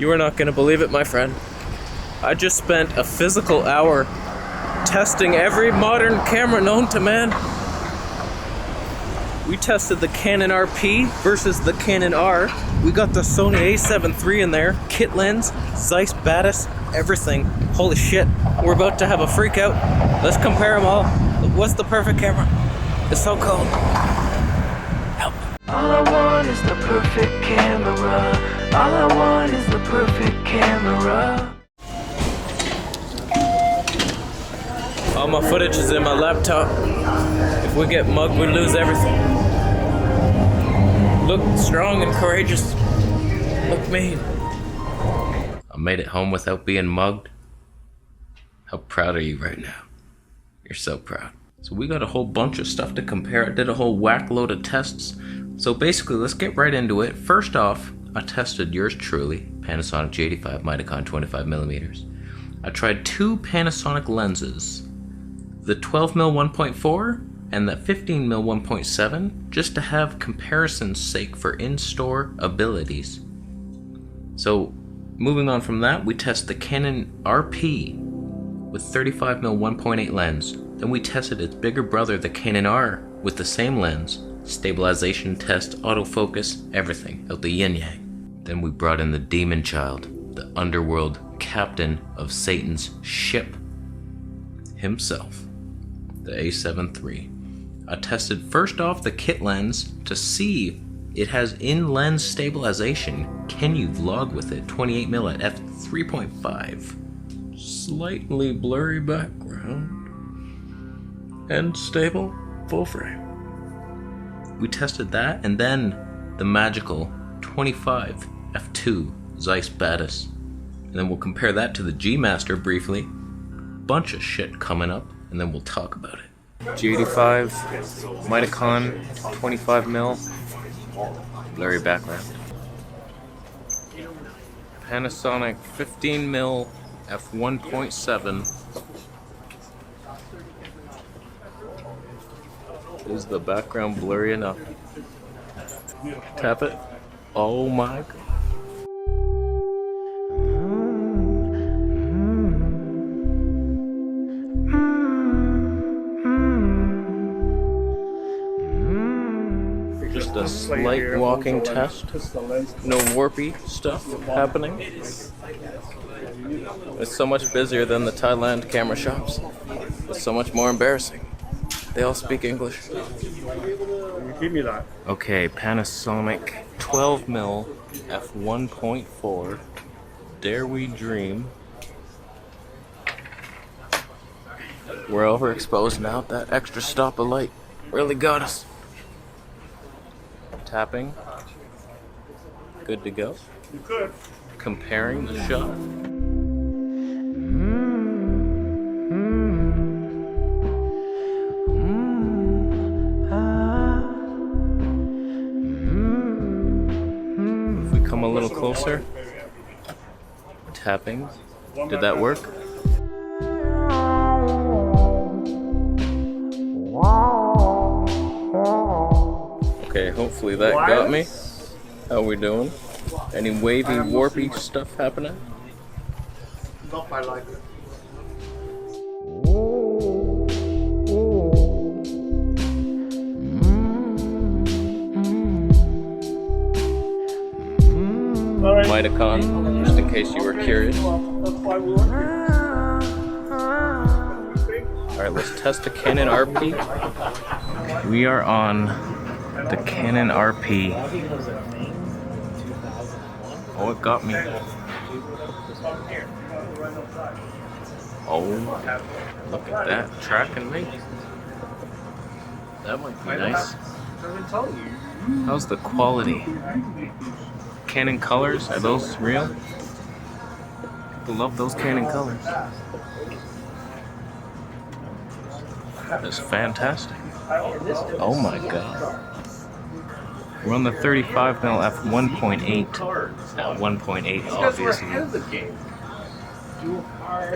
You are not going to believe it, my friend. I just spent a physical hour testing every modern camera known to man. We tested the Canon RP versus the Canon R. We got the Sony A7III in there, kit lens, Zeiss Batis, everything. Holy shit, we're about to have a freak out. Let's compare them all. What's the perfect camera? It's so cold. Help. All I want is the perfect camera. All I want is the perfect camera. All my footage is in my laptop. If we get mugged, we lose everything. Look strong and courageous. Look mean. I made it home without being mugged. How proud are you right now? You're so proud. So we got a whole bunch of stuff to compare. I did a whole whack load of tests. So basically, let's get right into it. First off, I tested yours truly, Panasonic G85 Mitakon 25mm. I tried two Panasonic lenses, the 12mm 1.4 and the 15mm 1.7, just to have comparison's sake for in-store abilities. So moving on from that, we test the Canon RP with 35mm 1.8 lens. Then we tested its bigger brother, the Canon R, with the same lens. Stabilization test, autofocus, everything, out the yin-yang. Then we brought in the demon child, the underworld captain of Satan's ship himself, the A7III. I tested first off the kit lens to see it has in-lens stabilization. Can you vlog with it? 28mm at f3.5. Slightly blurry background. And stable, full frame. We tested that, and then the magical 25 f2 Zeiss Batis. And then we'll compare that to the G Master briefly. Bunch of shit coming up, and then we'll talk about it. G85, Mitakon, 25mm, blurry background. Panasonic 15mm f1.7. Is the background blurry enough? Tap it. Oh my god. Just a slight walking test. No warpy stuff happening. It's so much busier than the Thailand camera shops. It's so much more embarrassing. They all speak English. Give me that. Okay, Panasonic 12mm f1.4. Dare we dream? We're overexposed now. That extra stop of light really got us. Tapping. Good to go. You could. Comparing the shot. If we come a little closer. Tapping. Did that work? Okay, hopefully that got me. How we doing? Any wavy, warpy stuff happening? Not I like it. Mitakon, just in case you were curious. Alright, let's test the Canon RP. We are on the Canon RP. Oh, it got me. Oh, look at that, tracking me. That might be nice. How's the quality? Canon colors, are those real? People love those Canon colors. That's fantastic. Oh my god. We're on the 35mm f1.8 at 1.8 obviously.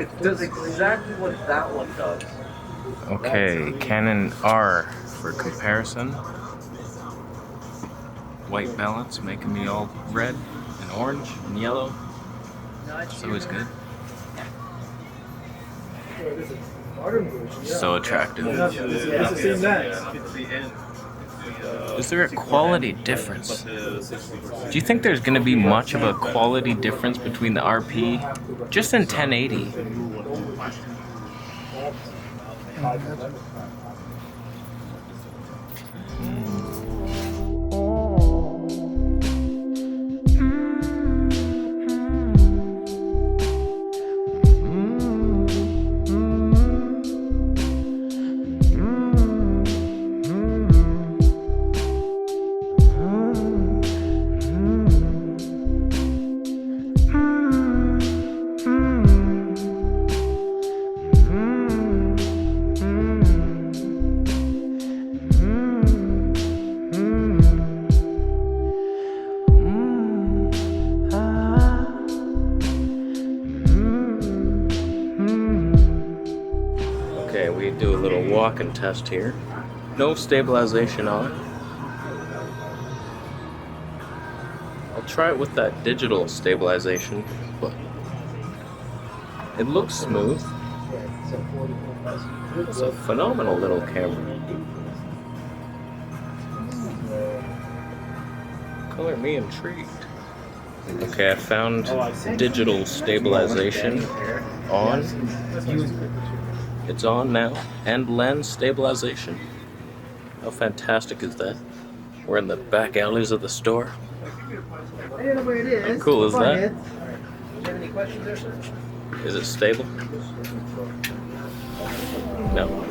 It does exactly what that one does. Okay, Canon R for comparison. White balance making me all red and orange and yellow. It's always good. So attractive. Is there a quality difference? Do you think there's going to be much of a quality difference between the RP just in 1080? Okay, we do a little walk and test here. No stabilization on. I'll try it with that digital stabilization, but it looks smooth. It's a phenomenal little camera. Color me intrigued. Okay, I found digital stabilization on. It's on now, and lens stabilization. How fantastic is that? We're in the back alleys of the store. I don't know where it is. How cool is that? Do you have any questions there, sir? Is it stable? No.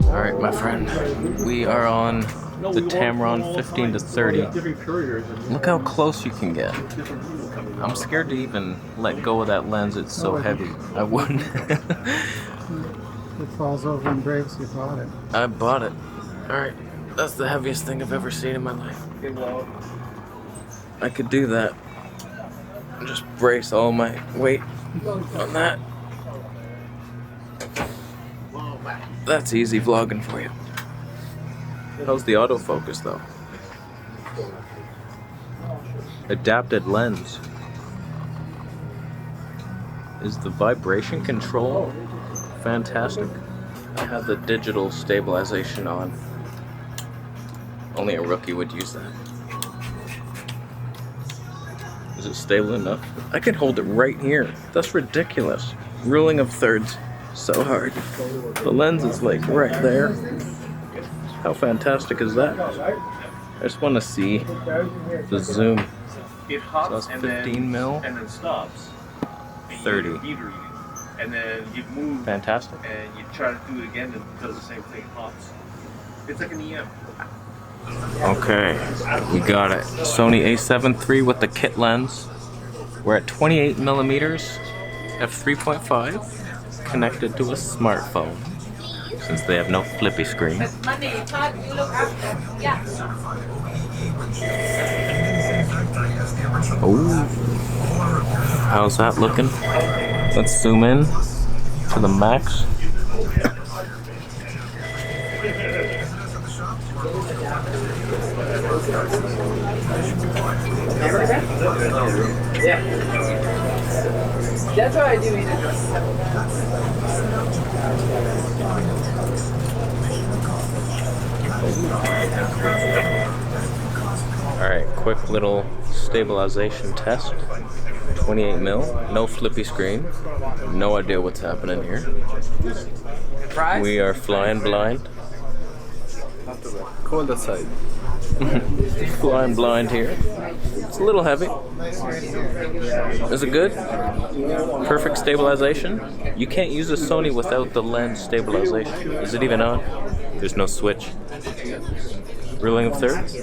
Alright, my friend, we are on the Tamron 15-30. Look how close you can get. I'm scared to even let go of that lens, it's so heavy. I wouldn't. It falls over and breaks, you bought it. I bought it. Alright, that's the heaviest thing I've ever seen in my life. I could do that. Just brace all my weight on that. That's easy vlogging for you. How's the autofocus though? Adapted lens. Is the vibration control fantastic? I have the digital stabilization on. Only a rookie would use that. Is it stable enough? I can hold it right here. That's ridiculous. Ruling of thirds. So hard. The lens is like right there. How fantastic is that? I just want to see the zoom. It hops So that's 15 mil. and then stops. 30. And then you move Fantastic. and you try to do it again and it does the same thing. It hops. It's like an EM. Okay, we got it. Sony A7 III with the kit lens. We're at 28 millimeters, f3.5, connected to a smartphone, since they have no flippy screen. Oh, how's that looking? Let's zoom in to the max. Yeah. That's what I do either. Alright, quick little stabilization test. 28 mil, no flippy screen. No idea what's happening here. We are flying blind. Call the side. Flying blind here. It's a little heavy. Is it good? Perfect stabilization? You can't use a Sony without the lens stabilization. Is it even on? There's no switch. Ruling of thirds?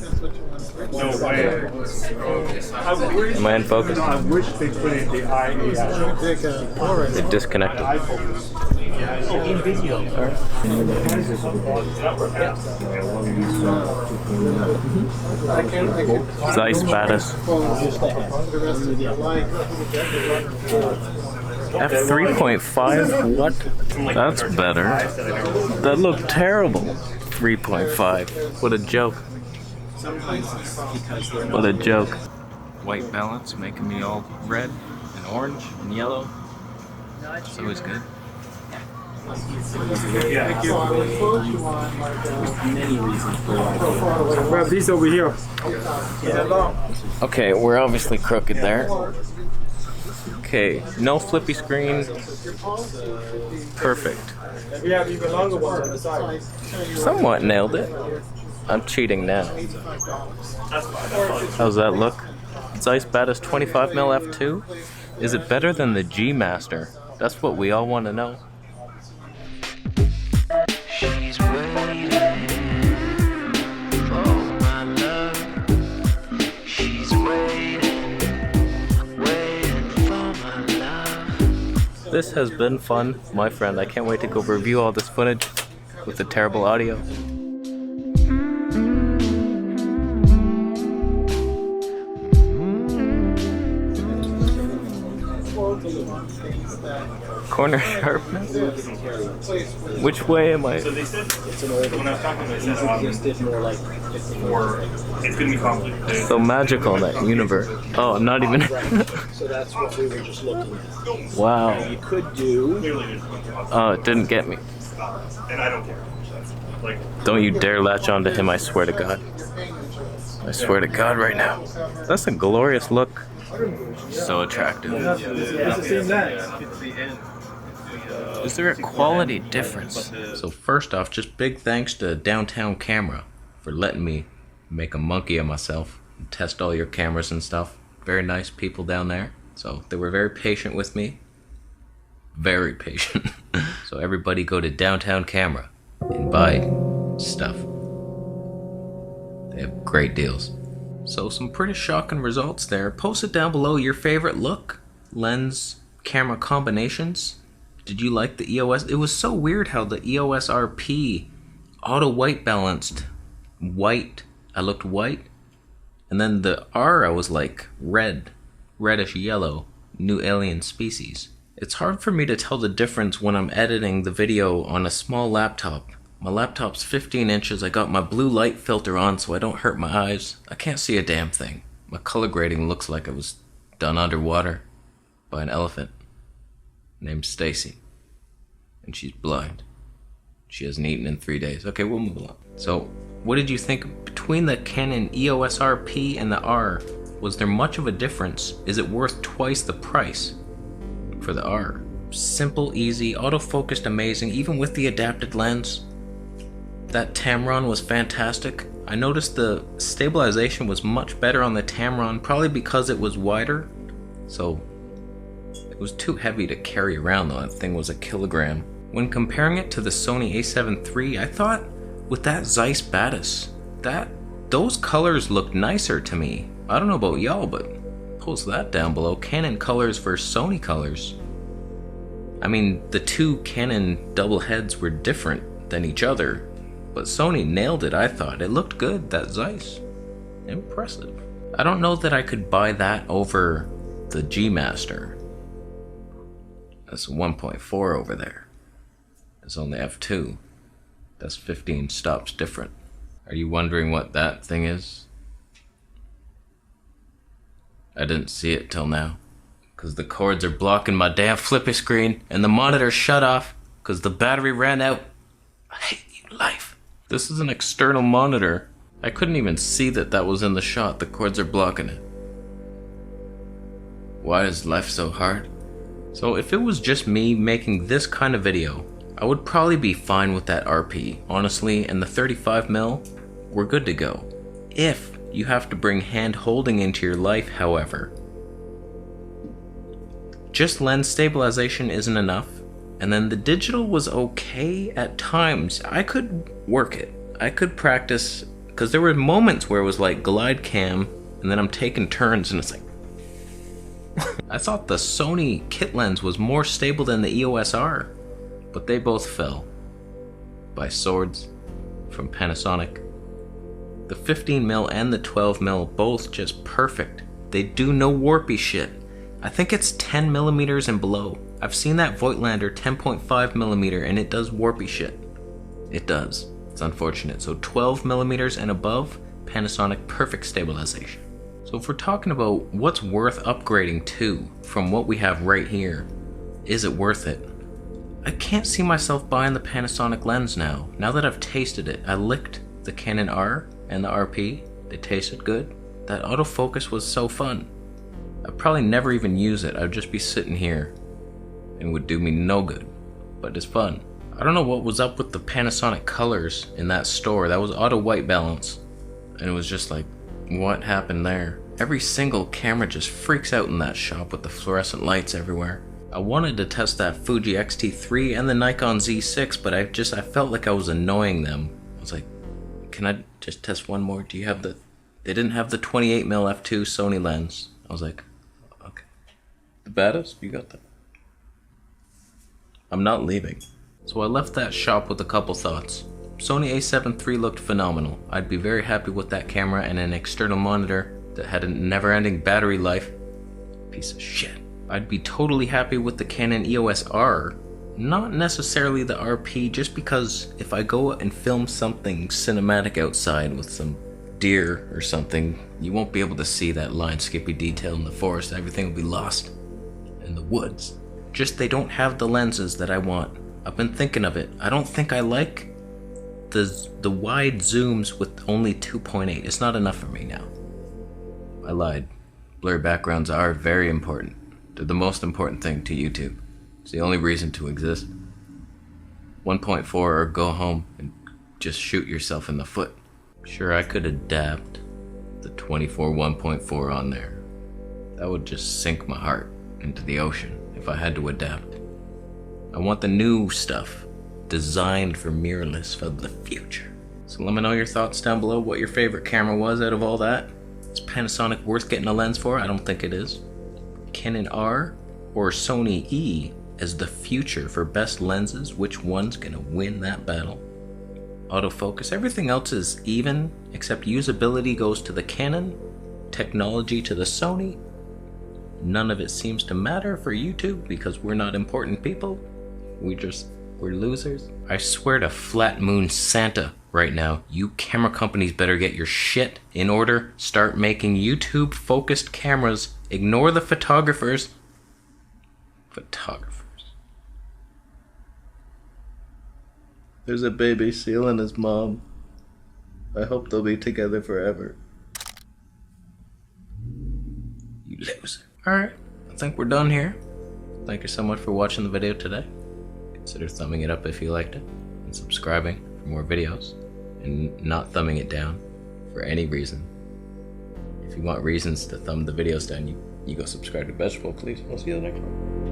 No way. Am I in focus? I wish they put in the IA. They disconnected. In video. Zeiss Batis. F3.5? What? That's better. That looked terrible. 3.5. What a joke. What a joke. White balance making me all red and orange and yellow. It's always good. Grab these over here. Okay, we're obviously crooked there. Okay, no flippy screen. Perfect. We have even longer ones on the side. Somewhat nailed it. I'm cheating now. How's that look? Zeiss Batis 25mm f2? Is it better than the G Master? That's what we all want to know. She's waiting for my love. She's waiting for my love. This has been fun, my friend. I can't wait to go review all this footage with the terrible audio. Corner sharpness? Which way am I? So they said, when I was talking, they said it's going to be complicated. So magical, that universe. Oh, I'm not even. So that's what we were just looking at. Wow. You could do. Clearly, Oh, it didn't get me. and I don't care. Like, Don't you dare latch onto him, I swear to God. I swear to God right now. That's a glorious look. So attractive. It's the same lens. Is there a quality difference? So first off, just big thanks to Downtown Camera for letting me make a monkey of myself and test all your cameras and stuff. Very nice people down there. So they were very patient with me. Very patient. So everybody go to Downtown Camera and buy stuff. They have great deals. So some pretty shocking results there. Post it down below your favorite look, lens, camera combinations. Did you like the EOS? It was so weird how the EOS RP auto white balanced white. I looked white. And then the R I was like red, reddish yellow, new alien species. It's hard for me to tell the difference when I'm editing the video on a small laptop. My laptop's 15 inches, I got my blue light filter on so I don't hurt my eyes. I can't see a damn thing. My color grading looks like it was done underwater by an elephant named Stacy. And she's blind. She hasn't eaten in 3 days. Okay, we'll move along. So, what did you think between the Canon EOS RP and the R? Was there much of a difference? Is it worth twice the price for the R? Simple, easy, autofocused, amazing, even with the adapted lens. That Tamron was fantastic. I noticed the stabilization was much better on the Tamron, probably because it was wider. So it was too heavy to carry around though, that thing was 1 kilogram. When comparing it to the Sony A7 III, I thought with that Zeiss Batis, those colors looked nicer to me. I don't know about y'all, but post that down below. Canon colors versus Sony colors. I mean, the two Canon double heads were different than each other. But Sony nailed it, I thought. It looked good, that Zeiss. Impressive. I don't know that I could buy that over the G Master. That's 1.4 over there. It's only f2. That's 15 stops different. Are you wondering what that thing is? I didn't see it till now. Because the cords are blocking my damn flippy screen and the monitor shut off because the battery ran out. I hate you, life. This is an external monitor. I couldn't even see that was in the shot. The cords are blocking it. Why is life so hard? So if it was just me making this kind of video, I would probably be fine with that RP, honestly, and the 35mm, we're good to go. If you have to bring hand holding into your life, however, just lens stabilization isn't enough. And then the digital was okay at times. I could work it. I could practice Because there were moments where it was like glide cam, and then I'm taking turns and it's like... I thought the Sony kit lens was more stable than the EOS R, but they both fell by swords from Panasonic. The 15mm and the 12mm both just perfect. They do no warpy shit. I think it's 10mm and below. I've seen that Voigtlander 10.5mm and it does warpy shit. It does. It's unfortunate. So 12mm and above, Panasonic perfect stabilization. So if we're talking about what's worth upgrading to from what we have right here, is it worth it? I can't see myself buying the Panasonic lens now. Now that I've tasted it, I licked the Canon R and the RP. They tasted good. That autofocus was so fun. I'd probably never even use it. I'd just be sitting here and it would do me no good, but it's fun. I don't know what was up with the Panasonic colors in that store. That was auto white balance, and it was just like, what happened there? Every single camera just freaks out in that shop with the fluorescent lights everywhere. I wanted to test that Fuji X-T3 and the Nikon Z6, but I felt like I was annoying them. I was like, can I just test one more? Do you have the... They didn't have the 28mm f2 Sony lens. I was like, okay. The Batis? You got that? I'm not leaving. So I left that shop with a couple thoughts. Sony A7 III looked phenomenal. I'd be very happy with that camera and an external monitor that had a never-ending battery life. Piece of shit. I'd be totally happy with the Canon EOS R. Not necessarily the RP, just because if I go and film something cinematic outside with some deer or something, you won't be able to see that line skippy detail in the forest. Everything will be lost in the woods. Just they don't have the lenses that I want. I've been thinking of it. I don't think I like the wide zooms with only 2.8. It's not enough for me now. I lied. Blurry backgrounds are very important. They're the most important thing to YouTube. It's the only reason to exist. 1.4 or go home and just shoot yourself in the foot. Sure, I could adapt the 24 1.4 on there. That would just sink my heart into the ocean if I had to adapt. I want the new stuff, designed for mirrorless for the future. So let me know your thoughts down below, what your favorite camera was out of all that. Is Panasonic worth getting a lens for? I don't think it is. Canon R or Sony E as the future for best lenses, which one's gonna win that battle? Autofocus, everything else is even, except usability goes to the Canon, technology to the Sony. None of it seems to matter for YouTube because we're not important people. We're losers. I swear to Flat Moon Santa right now, you camera companies better get your shit in order. Start making YouTube focused cameras. Ignore the photographers. There's a baby seal and his mom. I hope they'll be together forever. You loser. Alright, I think we're done here. Thank you so much for watching the video today. Consider thumbing it up if you liked it, and subscribing for more videos, and not thumbing it down for any reason. If you want reasons to thumb the videos down, you go subscribe to Vegetable, please. I'll see you in the next one.